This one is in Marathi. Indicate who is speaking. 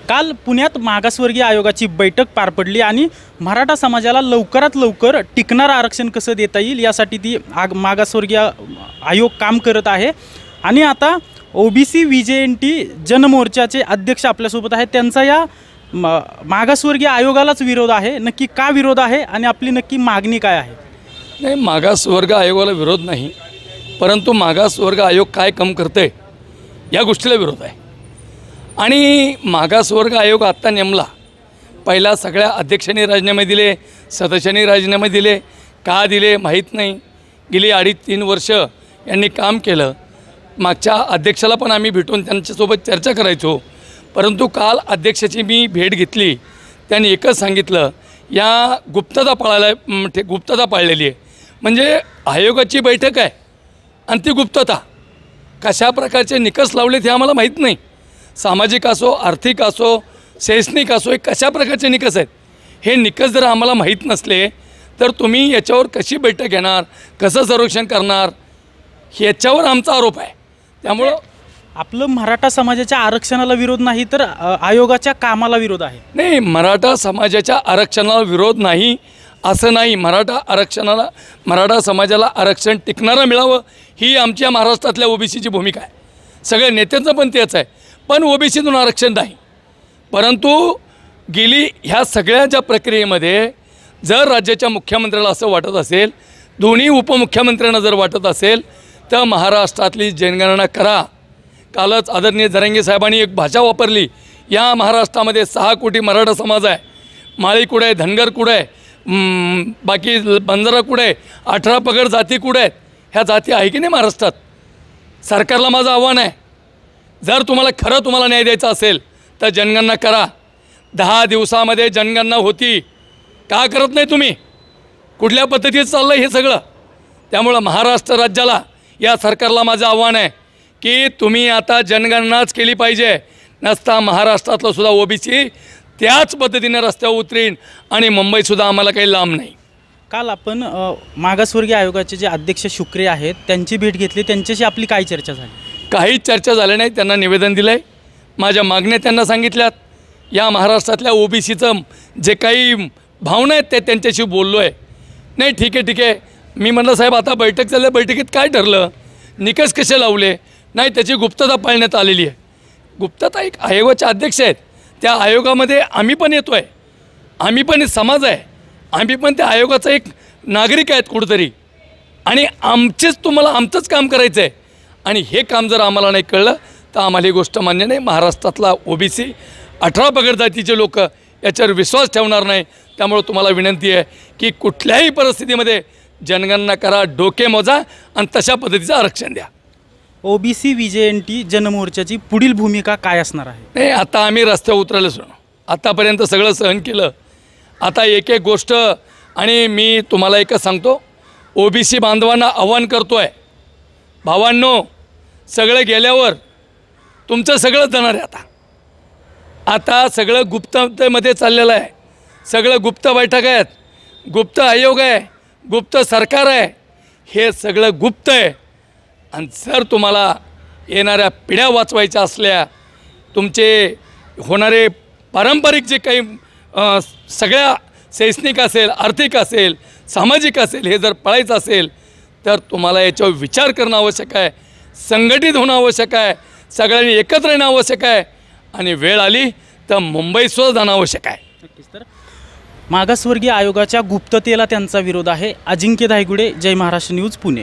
Speaker 1: काल पुण्यात मागासवर्गीय आयोगाची बैठक पार पडली आणि मराठा समाजाला लवकरात लवकर टिकणारं आरक्षण कसं देता येईल यासाठी ती मागासवर्गीय आयोग काम करत आहे। आणि आता ओबीसी व्हीजेएनटी जनमोर्चाचे अध्यक्ष आपल्यासोबत आहेत। त्यांचा या मागासवर्गीय आयोगालाच विरोध आहे। नक्की का विरोध आहे आणि आपली नक्की मागणी काय आहे?
Speaker 2: नाही, मागासवर्ग आयोगाला विरोध नाही, परंतु मागासवर्ग आयोग काय काम करते या गोष्टीला विरोध आहे। आणि मागासवर्ग आयोग आत्ता नेमला, पहिला सगळ्या अध्यक्षांनी राजीनामे दिले, सदस्यांनी राजीनामे दिले, का दिले माहीत नाही। गेली 2.5-3 वर्ष यांनी काम केलं। मागच्या अध्यक्षाला पण आम्ही भेटून त्यांच्यासोबत चर्चा करायचो, परंतु काल अध्यक्षाची मी भेट घेतली। त्यांनी एकच सांगितलं, या गुप्तता पाळलेली आहे। म्हणजे आयोगाची बैठक आहे आणि ती गुप्तता, कशा प्रकारचे निकष लावले ते आम्हाला माहीत नाही। सामाजिक असो, आर्थिक असो, शैक्षणिक असो, हे कशा प्रकारचे निकष आहेत हे निकष जर आम्हाला माहीत नसले तर तुम्ही याच्यावर कशी बैठक घेणार, कसं सर्वेक्षण करणार, ह्याच्यावर आमचा आरोप आहे। त्यामुळं
Speaker 1: आपलं मराठा समाजाच्या आरक्षणाला विरोध नाही तर आयोगाच्या कामाला विरोध आहे।
Speaker 2: नाही, मराठा समाजाच्या आरक्षणाला विरोध नाही असं नाही। मराठा समाजाला आरक्षण टिकणारं मिळावं ही आमच्या महाराष्ट्रातल्या ओबीसीची भूमिका आहे। सगळ्या नेत्यांचं पण तेच आहे, पण ओबीसीतून आरक्षण नाही। परंतु गेली ह्या सगळ्या ज्या प्रक्रियेमध्ये जर राज्याच्या मुख्यमंत्र्याला असं वाटत असेल, दोन्ही उपमुख्यमंत्र्यांना जर वाटत असेल तर महाराष्ट्रातली जनगणना करा। कालच आदरणीय जरांगे साहेबांनी एक भाषा वापरली, या महाराष्ट्रामध्ये 6 कोटी मराठा समाज आहे, माळी कुठे आहे, धनगर कुठे आहे, बाकी बंजारा कुठे आहे, 18 पगड जाती कुठे आहेत, ह्या जाती आहे की नाही महाराष्ट्रात? सरकारला माझं आव्हान आहे, जर तुम्हाला न्याय द्यायचा असेल तर जनगणना करा। 10 दिवसामध्ये जनगणना होती, का करत नाही तुम्ही? कुठल्या पद्धतीत चाललं हे सगळं? त्यामुळं महाराष्ट्र राज्याला, या सरकारला माझं आव्हान आहे की तुम्ही आता जनगणनाच केली पाहिजे, नसता महाराष्ट्रातलं सुद्धा ओबीसी त्याच पद्धतीने रस्त्यावर उतरीन आणि मुंबईसुद्धा आम्हाला काही लांब नाही।
Speaker 1: काल आपण मागासवर्गीय आयोगाचे जे अध्यक्ष शुक्रे आहेत त्यांची भेट घेतली, त्यांच्याशी आपली काय चर्चा झाली?
Speaker 2: काहीच चर्चा झाली नाही। त्यांना निवेदन दिलं आहे, माझ्या मागण्या त्यांना सांगितल्यात, या महाराष्ट्रातल्या ओबीसीचं जे काही भावना आहेत ते त्यांच्याशी बोललो आहे। नाही ठीक आहे, मी म्हटलं साहेब आता बैठक चालली, बैठकीत काय ठरलं, निकष कसे लावले? नाही, त्याची गुप्तता पाळण्यात आलेली आहे। गुप्तता एक आयोगाचे अध्यक्ष आहेत, त्या आयोगामध्ये आम्ही पण येतो आहे, आम्ही पण समाज आहे, आम्ही पण त्या आयोगाचा एक नागरिक आहेत कुठंतरी, आणि आमचंच काम करायचं आहे। आणि हे काम जर आम्हाला नाही कळलं तर आम्हाला ही गोष्ट मान्य नाही। महाराष्ट्रातला ओबीसी 18 पगड जातीचे लोक याच्यावर विश्वास ठेवणार नाही। त्यामुळे तुम्हाला विनंती आहे की कुठल्याही परिस्थितीमध्ये जनगणना करा, डोके मोजा आणि तशा पद्धतीचं आरक्षण द्या।
Speaker 1: ओबीसी व्हीजेएनटी जनमोर्चाची पुढील भूमिका काय असणार आहे?
Speaker 2: नाही, आता आम्ही रस्त्यावर उतरलेच, आतापर्यंत सगळं सहन केलं, आता एक गोष्ट, आणि मी तुम्हाला एकच सांगतो, ओबीसी बांधवांना आव्हान करतो आहे, भावांनो सगळं गेल्यावर तुमचं सगळं जाणार आहे। आता सगळं गुप्ततेमध्ये चाललेलं आहे, सगळं गुप्त बैठक आहेत, गुप्त आयोग आहे, गुप्त सरकार आहे, हे सगळं गुप्त आहे। आणि जर तुम्हाला येणाऱ्या पिढ्या वाचवायच्या असल्या, तुमचे होणारे पारंपरिक जे काही सगळ्या शैक्षणिक असेल, आर्थिक असेल, सामाजिक असेल, हे जर पळायचं असेल तर तुम्हाला याच्यावर विचार करणं आवश्यक आहे, संघटित होणं आवश्यक आहे, सगळ्यांनी एकत्र येणं आवश्यक आहे, आणि वेळ आली तर मुंबईसुद्धा जाणं आवश्यक आहे।
Speaker 1: नक्कीच। तर मागासवर्गीय आयोगाच्या गुप्ततेला त्यांचा विरोध आहे। अजिंक्य धायगुडे, जय महाराष्ट्र न्यूज, पुणे।